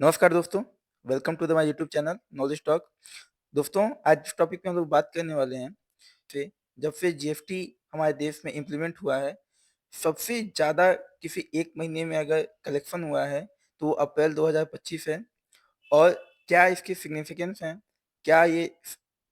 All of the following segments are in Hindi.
नमस्कार दोस्तों, welcome to the my YouTube channel knowledge talk. दोस्तों, आज जिस टॉपिक पे हम लोग बात करने वाले हैं, से जब से जीएसटी हमारे देश में इम्प्लीमेंट हुआ है, सबसे ज़्यादा किसी एक महीने में अगर कलेक्शन हुआ है, तो वो अप्रैल 2025 है। और क्या इसकी सिग्निफिकेंस है? क्या ये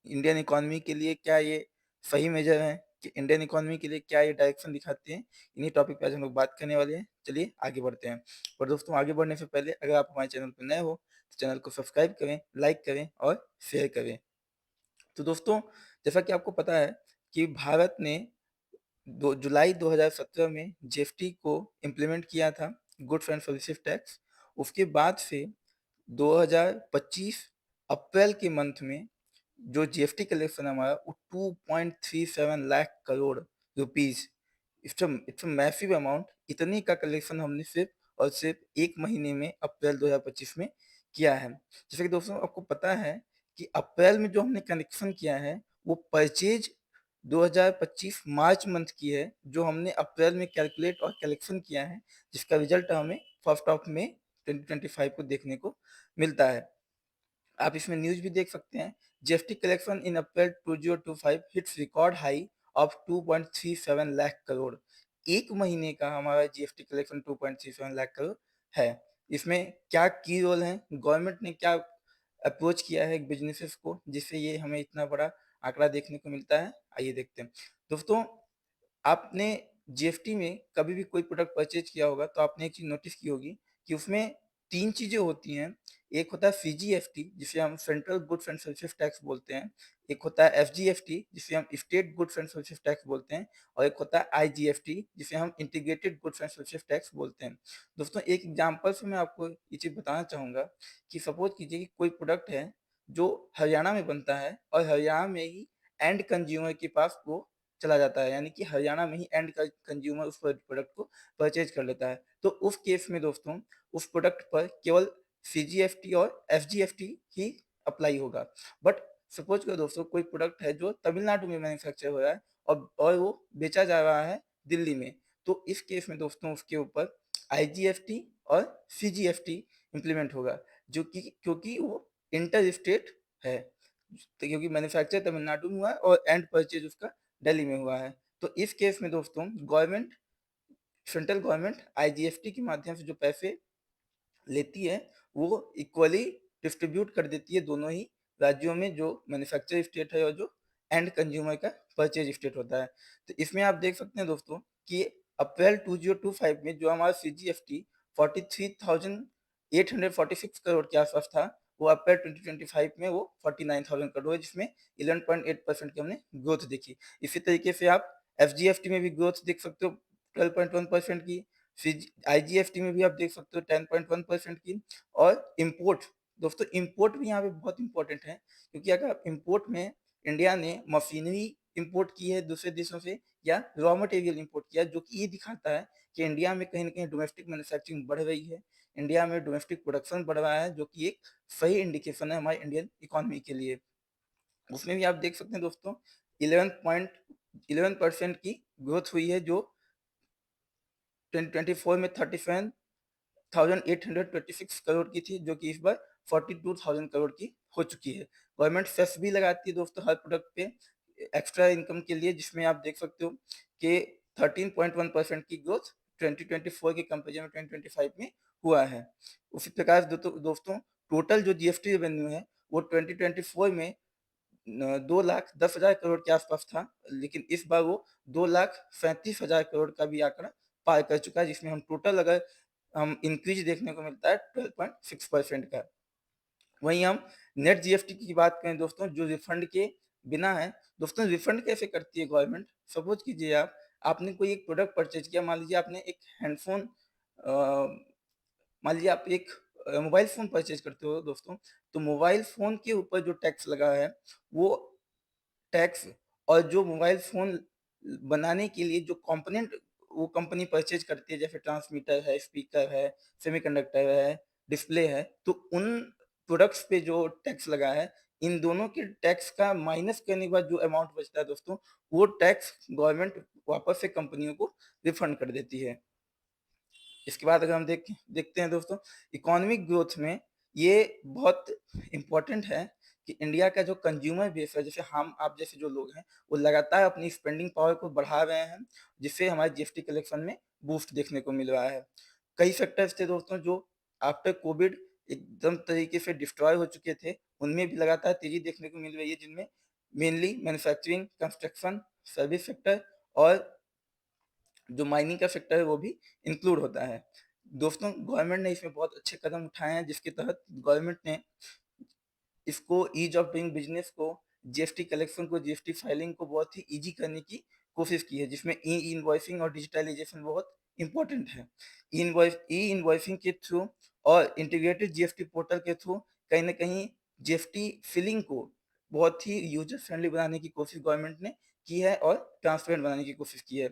इंडियन इकोनॉमी के लिए क्या ये सही मेजर है कि इंडियन इकोनॉमी के लिए क्या ये डायरेक्शन दिखाते हैं? इन्हीं टॉपिक पे आज हम लोग बात करने वाले हैं। चलिए आगे बढ़ते हैं। और दोस्तों, आगे बढ़ने से पहले अगर आप हमारे चैनल पर नए हो, तो चैनल को सब्सक्राइब करें, लाइक करें और शेयर करें। तो दोस्तों, जैसा कि आपको पता है कि भारत ने दो जुलाई 2017 में जीएसटी को इम्प्लीमेंट किया था, गुड्स एंड सर्विसेज टैक्स। उसके बाद से 2025 अप्रैल के मंथ में जो जीएसटी कलेक्शन हमारा वो 2.37 lakh crore rupees. It's a massive amount. इतनी का कलेक्शन हमने सिर्फ और सिर्फ एक महीने में अप्रैल 2025 में किया है। जैसे कि दोस्तों आपको पता है कि अप्रैल में जो हमने कलेक्शन किया है वो परचेज 2025 मार्च मंथ की है, जो हमने अप्रैल में कैलकुलेट और कलेक्शन किया है, जिसका रिजल्ट हमें फर्स्ट ऑफ में 2025 को देखने को मिलता है। आप इसमें न्यूज़ भी देख सकते हैं। GST collection in April 2025 hits record high of 2.37 lakh crore. एक महीने का हमारा जीएसटी कलेक्शन 2.37 लाख करोड़ है। इसमें क्या की रोल है, गवर्नमेंट ने क्या अप्रोच किया है बिजनेसेस को, जिससे ये हमें इतना बड़ा आंकड़ा देखने को मिलता है। आइए देखते हैं। दोस्तों, आपने जीएसटी में कभी भी कोई प्रोडक्ट परचेज किया होगा तो आपने एक चीज़ नोटिस की होगी कि उसमें 3 चीज़ें होती हैं। एक होता है सीजीएसटी, जिसे हम central goods and services tax बोलते हैं। एक होता है एसजीएसटी, जिसे हम state goods and services tax बोलते हैं। और एक होता है आईजीएसटी, जिसे हम integrated goods and services tax बोलते हैं। दोस्तों, एक एग्जांपल से मैं आपको ये चीज़ बताना चाहूँगा कि सपोज़ कीजिए कि कोई प्रोडक्ट है जो हरियाणा में बनता है और हरियाणा में ही एंड कंज्यूमर के पास वो चला जाता है, यानी कि हरियाणा में ही एंड कंज्यूमर उस प्रोडक्ट को परचेज कर लेता है। तो उस केस में दोस्तों, उस प्रोडक्ट पर केवल सीजीएसटी और एसजीएसटी ही अप्लाई होगा। बट सपोज करो दोस्तों, कोई प्रोडक्ट है जो तमिलनाडु में मैन्युफैक्चर हो रहा है और वो बेचा जा रहा है दिल्ली में, तो इस केस में दोस्तों उसके ऊपर आईजीएसटी और सीजीएसटी इम्प्लीमेंट होगा, जो कि क्योंकि वो इंटर स्टेट है। तो क्योंकि मैन्युफैक्चर तमिलनाडु में हुआ है और एंड परचेज उसका दिल्ली में हुआ है। तो इस केस में दोस्तों गवर्नमेंट, सेंट्रल गवर्नमेंट आईजीएसटी के माध्यम से जो पैसे लेती है, वो इक्वली डिस्ट्रीब्यूट कर देती है दोनों ही राज्यों में, जो मैन्युफैक्चर स्टेट है और जो एंड कंज्यूमर का परचेज स्टेट होता है। तो इसमें आप देख सकते हैं दोस्तों कि अप्रैल 2025 में जो हमारा सीजीएसटी 43,846 करोड़ के आसपास था, वो अप्रैल 2025 में वो 49,000 करोड़ है, जिसमें 11.8% की हमने ग्रोथ देखी। इसी तरीके से आप एफजीएफटी में भी ग्रोथ देख सकते हो 12.1% की। आईजीएसटी में भी आप देख सकते हो 10.1% की। और इम्पोर्ट, दोस्तों इम्पोर्ट भी यहाँ पे बहुत इंपॉर्टेंट है, क्योंकि अगर आप इम्पोर्ट में इंडिया ने मशीनरी इम्पोर्ट की है दूसरे देशों से या रॉ मटेरियल इम्पोर्ट किया, जो कि ये दिखाता है कि इंडिया में कहीं ना कहीं डोमेस्टिक मैन्युफैक्चरिंग बढ़ रही है, इंडिया में डोमेस्टिक प्रोडक्शन बढ़ रहा है, जो कि एक सही इंडिकेशन है हमारे इंडियन इकोनॉमी के लिए। उसमें भी आप देख सकते हैं दोस्तों 11% की ग्रोथ हुई है, जो 2024 में 37,826 करोड़ की थी, जो कि इस बार 42,000 करोड़ की हो चुकी है। गवर्नमेंट सेस भी लगाती है दोस्तों हर प्रोडक्ट पे एक्स्ट्रा इनकम के लिए, जिसमें आप देख सकते हो कि 13.1% की ग्रोथ 2024 के कंपेरिजन में 2025 में हुआ है। उसी प्रकार दोस्तों टोटल जो जीएसटी रेवेन्यू है वो 2024 में 2,10,000 करोड़ के आसपास था, लेकिन इस बार वो 2,37,000 करोड़ का भी आंकड़ा पार कर चुका है, जिसमें हम टोटल अगर हम इंक्रीज देखने को मिलता है 12.6% का। वहीं हम नेट जीएसटी की बात करें दोस्तों, जो रिफंड के बिना है। दोस्तों, रिफंड कैसे करती है गवर्नमेंट? सपोज कीजिए आपने कोई एक प्रोडक्ट परचेज किया, मान लीजिए आपने एक हैंडफोन, मान लीजिए आप एक मोबाइल फ़ोन परचेज करते हो दोस्तों, तो मोबाइल फ़ोन के ऊपर जो टैक्स लगा है, वो टैक्स और जो मोबाइल फ़ोन बनाने के लिए जो कंपोनेंट वो कंपनी परचेज़ करती है, जैसे ट्रांसमीटर है, स्पीकर है, सेमीकंडक्टर है, डिस्प्ले है, तो उन प्रोडक्ट्स पे जो टैक्स लगा है, इन दोनों के टैक्स का माइनस करने के बाद जो अमाउंट बचता है दोस्तों, वो टैक्स गवर्नमेंट वापस से कंपनियों को रिफंड कर देती है। इसके बाद अगर हम देखते हैं दोस्तों, इकोनॉमिक ग्रोथ में ये बहुत इम्पोर्टेंट है कि इंडिया का जो कंज्यूमर बेस है, जैसे हम आप जैसे जो लोग हैं, वो लगातार अपनी स्पेंडिंग पावर को बढ़ा रहे हैं, जिससे हमारे जीएसटी कलेक्शन में बूस्ट देखने को मिल रहा है। कई फैक्टर्स थे दोस्तों जो आफ्टर कोविड एकदम तरीके से डिस्ट्रॉय हो चुके थे, उनमें भी लगातार तेज़ी देखने को मिल रही है, जिनमें mainly manufacturing, construction, service sector और जो माइनिंग का सेक्टर है वो भी इंक्लूड होता है। दोस्तों गवर्नमेंट ने इसमें बहुत अच्छे कदम उठाए हैं, जिसके तहत गवर्नमेंट ने इसको ईज़ ऑफ डूइंग बिज़नेस को, जीएसटी कलेक्शन को, जीएसटी फाइलिंग को बहुत ही ईज़ी करने की कोशिश की है, जिसमें ई-इनवॉइसिंग और डिजिटलाइज़ेशन बहुत इम्पोर्टेंट है। ई-इनवॉइसिंग के थ्रू और इंटीग्रेटेड जीएसटी पोर्टल के थ्रू कहीं न कहीं जीएसटी फिलिंग को बहुत ही यूज़र फ्रेंडली बनाने की कोशिश गवर्नमेंट ने की है और ट्रांसपेरेंट बनाने की कोशिश की है।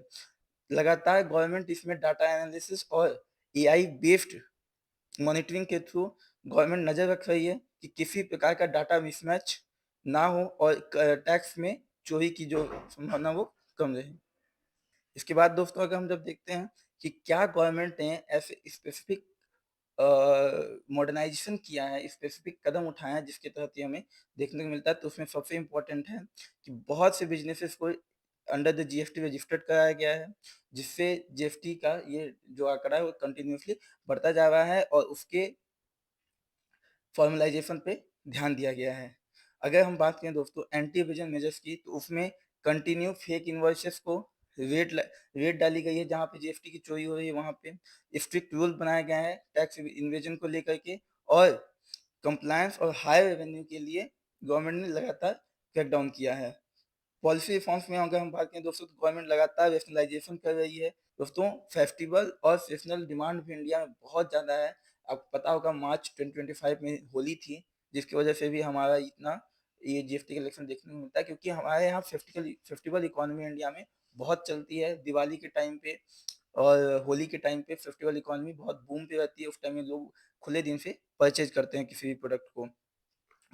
लगातार गवर्नमेंट इसमें डाटा एनालिसिस और एआई बेस्ड मॉनिटरिंग के थ्रू गवर्नमेंट नज़र रख रही है कि किसी प्रकार का डाटा मिसमैच ना हो और टैक्स में चोरी की जो संभावना वो कम रहे। इसके बाद दोस्तों अगर हम जब देखते हैं कि क्या गवर्नमेंट ने ऐसे स्पेसिफिक मॉडर्नाइजेशन किया है, स्पेसिफिक कदम उठाए हैं जिसके तहत ये हमें देखने को मिलता है, तो उसमें सबसे इम्पोर्टेंट है कि बहुत से बिज़नेसेस को अंडर द जीएसटी रजिस्टर्ड कराया गया है, जिससे जीएसटी का ये जो आंकड़ा है वो कंटिन्यूअसली बढ़ता जा रहा है और उसके फॉर्मलाइज़ेशन पे ध्यान दिया गया है। अगर हम बात करें दोस्तों एंटी एविजन मेजर्स की, तो उसमें कंटिन्यू फेक इनवॉइसेस को रेट डाली गई है, जहाँ पे जीएसटी की चोरी हो रही है वहाँ पे स्ट्रिक्ट रूल बनाया गया है टैक्स इन्वेजन को लेकर के, और कंप्लायंस और हाई रेवेन्यू के लिए गवर्नमेंट ने लगातार क्रैकडाउन किया है। पॉलिसी रिफॉर्म्स में अगर हम बात करें दोस्तों, तो गवर्नमेंट लगातार रैशनलाइजेशन कर रही है। दोस्तों फेस्टिवल और सीज़नल डिमांड भी इंडिया में बहुत ज़्यादा है। आपको पता होगा मार्च 2025 में होली थी, जिसकी वजह से भी हमारा इतना ये जीएसटी कलेक्शन देखने को मिलता है, क्योंकि हमारे यहाँ फेस्टिवल इकोनॉमी इंडिया में बहुत चलती है। दिवाली के टाइम पे और होली के टाइम पे फेस्टिवल इकोनॉमी बहुत बूम पे रहती है। उस टाइम में लोग खुले दिन से परचेज़ करते हैं किसी भी प्रोडक्ट को।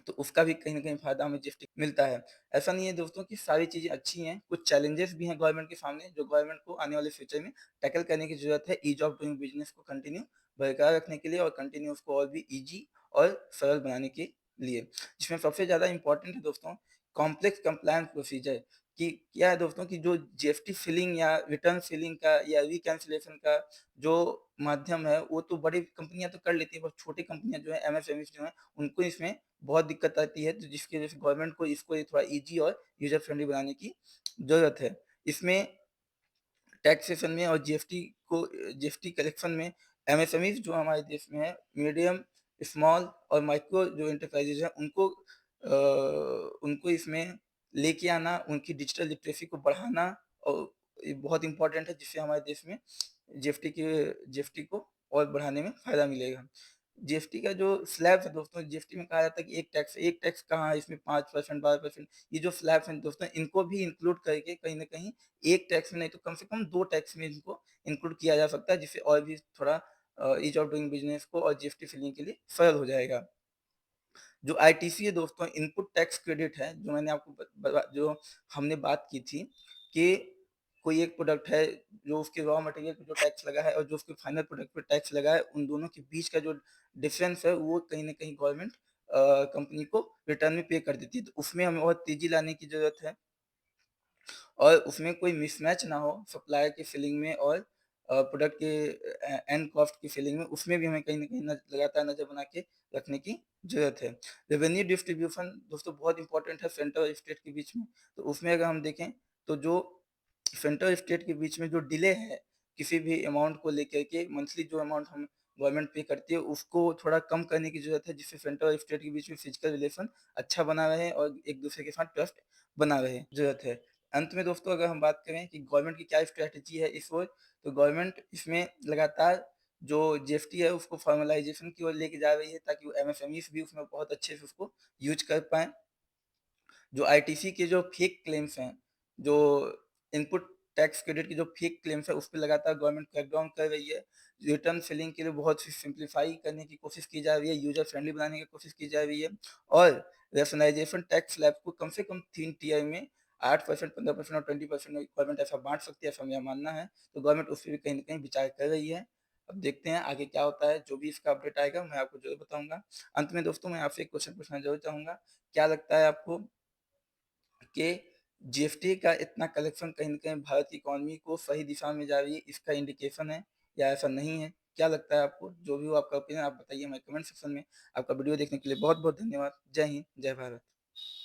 तो उसका भी कहीं न कहीं फ़ायदा हमें जीएसटी मिलता है। ऐसा नहीं है दोस्तों कि सारी चीज़ें अच्छी हैं, कुछ चैलेंजेस भी हैं गवर्नमेंट के सामने, जो गवर्नमेंट को आने वाले फ्यूचर में टैकल करने की ज़रूरत है, ईज़ ऑफ डूइंग बिज़नेस को कंटिन्यू बरकरार रखने के लिए और कंटिन्यू उसको और भी ईज़ी और सरल बनाने के लिए। जिसमें सबसे ज़्यादा इम्पोर्टेंट है दोस्तों कॉम्प्लेक्स कंप्लायंस प्रोसीजर, कि क्या है दोस्तों कि जो जीएसटी फिलिंग या रिटर्न फिलिंग का या रिकैंसिलेशन का जो माध्यम है, वो तो बड़ी कंपनियाँ तो कर लेती हैं, बट छोटी कंपनियाँ जो हैं, एमएसएमईज़ जो हैं, उनको इसमें बहुत दिक्कत आती है, तो जिसकी वजह से गवर्नमेंट को इसको ये थोड़ा ईज़ी और यूज़र फ्रेंडली बनाने की ज़रूरत है। इसमें टैक्सेशन में और जीएसटी कलेक्शन में एमएसएमईज़ जो हमारे देश में है, मीडियम, स्मॉल और माइक्रो जो एंटरप्राइजेज़ हैं, उनको इसमें लेके आना, उनकी डिजिटल लिटरेसी को बढ़ाना और ये बहुत इम्पोर्टेंट है, जिससे हमारे देश में जीएसटी को और बढ़ाने में फ़ायदा मिलेगा। जीएसटी का जो स्लैब है दोस्तों, जीएसटी में कहा जाता है कि एक टैक्स कहाँ, इसमें 5% 12%, ये जो स्लैब्स हैं दोस्तों, इनको भी इंक्लूड करके कहीं न कहीं एक टैक्स में नहीं तो कम से कम 2 टैक्स में इनको इंक्लूड किया जा सकता है, जिससे और भी थोड़ा ईज़ ऑफ डूइंग बिज़नेस को और जीएसटी फिलिंग के लिए सरल हो जाएगा। जो आईटीसी है दोस्तों, इनपुट टैक्स क्रेडिट है, जो मैंने आपको जो हमने बात की थी कि कोई एक प्रोडक्ट है, जो उसके रॉ मटेरियल पे जो टैक्स लगा है और जो उसके फाइनल प्रोडक्ट पे टैक्स लगा है, उन दोनों के बीच का जो डिफरेंस है, वो कहीं न कहीं गवर्नमेंट कंपनी को रिटर्न में पे कर देती है। तो उसमें हमें और तेज़ी लाने की ज़रूरत है और उसमें कोई मिसमैच ना हो सप्लायर की फिलिंग में और प्रोडक्ट के एंड कॉस्ट की फिलिंग में, उसमें भी हमें कहीं न कहीं लगातार नज़र बना के रखने की ज़रूरत है। रेवेन्यू डिस्ट्रीब्यूशन दोस्तों बहुत इम्पोर्टेंट है सेंटर और स्टेट के बीच में। तो उसमें अगर हम देखें, तो जो सेंटर और स्टेट के बीच में जो डिले है, किसी भी अमाउंट को लेकर के मंथली जो अमाउंट हम गवर्नमेंट पे करती है, उसको थोड़ा कम करने की ज़रूरत है, जिससे सेंटर और स्टेट के बीच में फिजिकल रिलेशन अच्छा बना रहे और एक-दूसरे के साथ ट्रस्ट बना रहे, ज़रूरत है। अंत में दोस्तों अगर हम बात करें कि गवर्नमेंट की क्या स्ट्रैटेजी है इस ओर, तो गवर्नमेंट इसमें लगातार जो जीएसटी है उसको फॉर्मलाइज़ेशन की ओर लेके जा रही है, ताकि वो एमएसएमईज़ भी उसमें बहुत अच्छे से उसको यूज़ कर पाएँ। जो आईटीसी के जो फेक क्लेम्स हैं, जो इनपुट टैक्स क्रेडिट की जो फेक क्लेम्स है, उस पे लगातार गवर्नमेंट क्रैकडाउन कर रही है। रिटर्न फिलिंग के लिए बहुत सी सिम्प्लीफाई करने की कोशिश की जा रही है, यूज़र फ्रेंडली बनाने की कोशिश की जा रही है और रैशनलाइज़ेशन टैक्स स्लैब को कम से कम 3 टियर में 8%, 15% और 20% में गवर्नमेंट ऐसा बाँट सकती है, ऐसा मेरा मानना है। तो गवर्नमेंट उस पे भी कहीं न कहीं विचार कर रही है। अब देखते हैं आगे क्या होता है, जो भी इसका अपडेट आएगा मैं आपको ज़रूर बताऊँगा। अंत में दोस्तों मैं आपसे एक क्वेश्चन पूछना ज़रूर चाहूँगा, क्या लगता है आपको कि जीएसटी का इतना कलेक्शन कहीं न कहीं भारत की इकोनॉमी को सही दिशा में जा रही है, इसका इंडिकेशन है या ऐसा नहीं है? क्या लगता है आपको? जो भी हो आपका ओपिनियन आप बताइए हमें कमेंट सेक्शन में। आपका वीडियो देखने के लिए बहुत-बहुत धन्यवाद। जय हिंद, जय भारत।